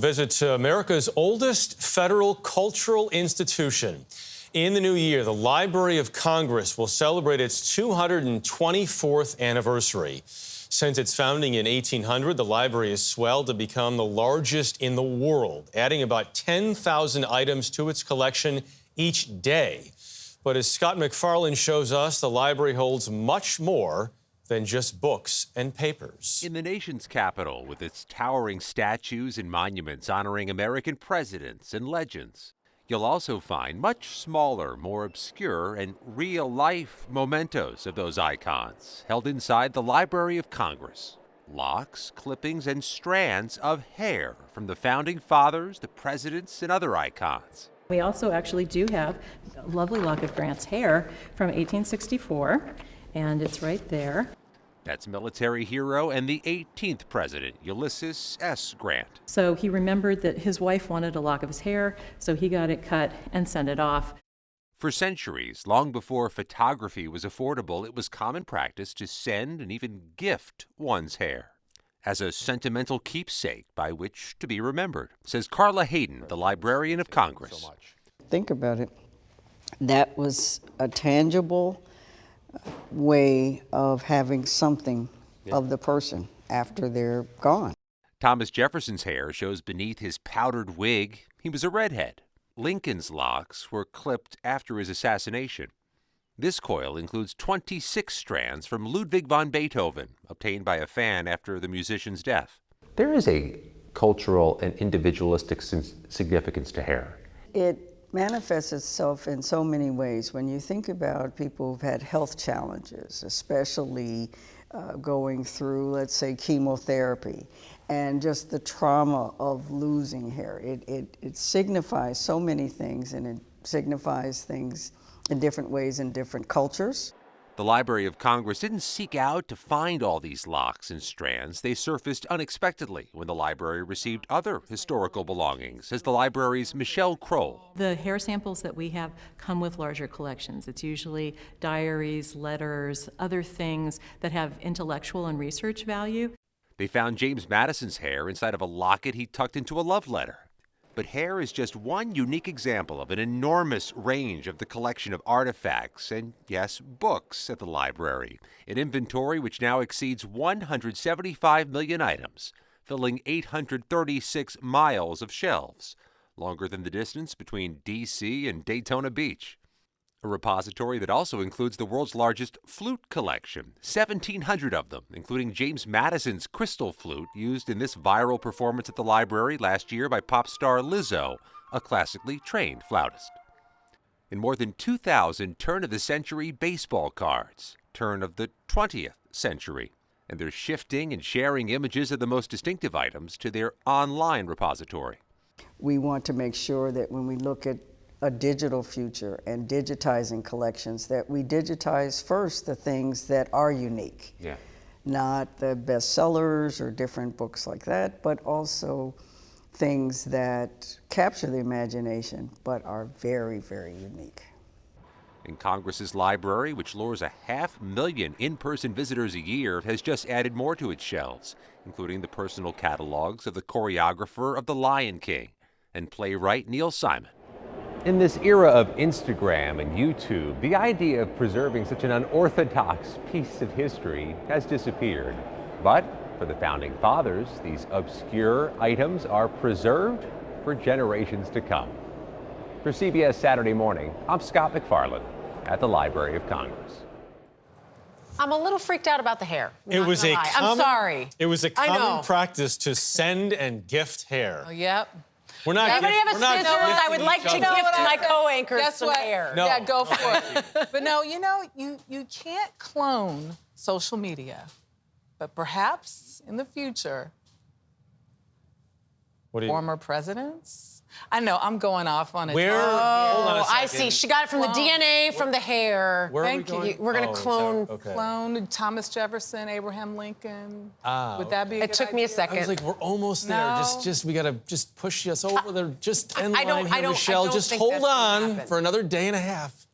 visit to America's oldest federal cultural institution. In the new year, the Library of Congress will celebrate its 224th anniversary. Since its founding in 1800, the library has swelled to become the largest in the world, adding about 10,000 items to its collection each day. But as Scott MacFarlane shows us, the library holds much more than just books and papers. In the nation's capital, with its towering statues and monuments honoring American presidents and legends, you'll also find much smaller, more obscure, and real-life mementos of those icons held inside the Library of Congress. Locks, clippings, and strands of hair from the founding fathers, the presidents, and other icons. We also actually do have a lovely lock of Grant's hair from 1864, and it's right there. That's military hero and the 18th president, Ulysses S. Grant. So he remembered that his wife wanted a lock of his hair, so he got it cut and sent it off. For centuries, long before photography was affordable, it was common practice to send and even gift one's hair as a sentimental keepsake by which to be remembered, says Carla Hayden, the Librarian of Congress. Think about it. That was a tangible way of having something of the person after they're gone. Thomas Jefferson's hair shows beneath his powdered wig he was a redhead. Lincoln's locks were clipped after his assassination. This coil includes 26 strands from Ludwig van Beethoven, obtained by a fan after the musician's death. There is a cultural and individualistic significance to hair. It manifests itself in so many ways. When you think about people who've had health challenges, especially going through, let's say, chemotherapy, and just the trauma of losing hair, it signifies so many things, and it signifies things in different ways in different cultures. The Library of Congress didn't seek out to find all these locks and strands. They surfaced unexpectedly when the library received other historical belongings, says the library's Michelle Kroll. The hair samples that we have come with larger collections. It's usually diaries, letters, other things that have intellectual and research value. They found James Madison's hair inside of a locket he tucked into a love letter. But hair is just one unique example of an enormous range of the collection of artifacts and, yes, books at the library, an inventory which now exceeds 175 million items, filling 836 miles of shelves, longer than the distance between D.C. and Daytona Beach. A repository that also includes the world's largest flute collection, 1,700 of them, including James Madison's crystal flute used in this viral performance at the library last year by pop star Lizzo, a classically trained flautist. And more than 2,000 turn-of-the-century baseball cards, turn of the 20th century. And they're shifting and sharing images of the most distinctive items to their online repository. We want to make sure that when we look at a digital future and digitizing collections, that we digitize first the things that are unique. Not the bestsellers or different books like that, but also things that capture the imagination but are very, very unique. And Congress's library, which lures 500,000 in-person visitors a year, has just added more to its shelves, including the personal catalogs of the choreographer of The Lion King and playwright Neil Simon. In this era of Instagram and YouTube, the idea of preserving such an unorthodox piece of history has disappeared. But for the founding fathers, these obscure items are preserved for generations to come. For CBS Saturday Morning, I'm Scott MacFarlane at the Library of Congress. I'm a little freaked out about the hair. I'm sorry. It was a I know. common practice to send and gift hair. Oh, yep. We're not. Anybody have a scissors? I would like to gift my co-anchors Guess some what? hair. No. Yeah, go for it. But no, you can't clone social media. But perhaps in the future, former presidents. I know, I'm going off on it. Where? Hold on a second. I see. She got it from the DNA, from the hair. Where are we Thank you. going? We're going to clone. Clone Thomas Jefferson, Abraham Lincoln. Would that be a It good took me a idea? I second. was like, we're almost there. No. We gotta just push us over there. Just end I line don't- here, I don't- Michelle. I don't Just think hold that's gonna on happen. for another day and a half.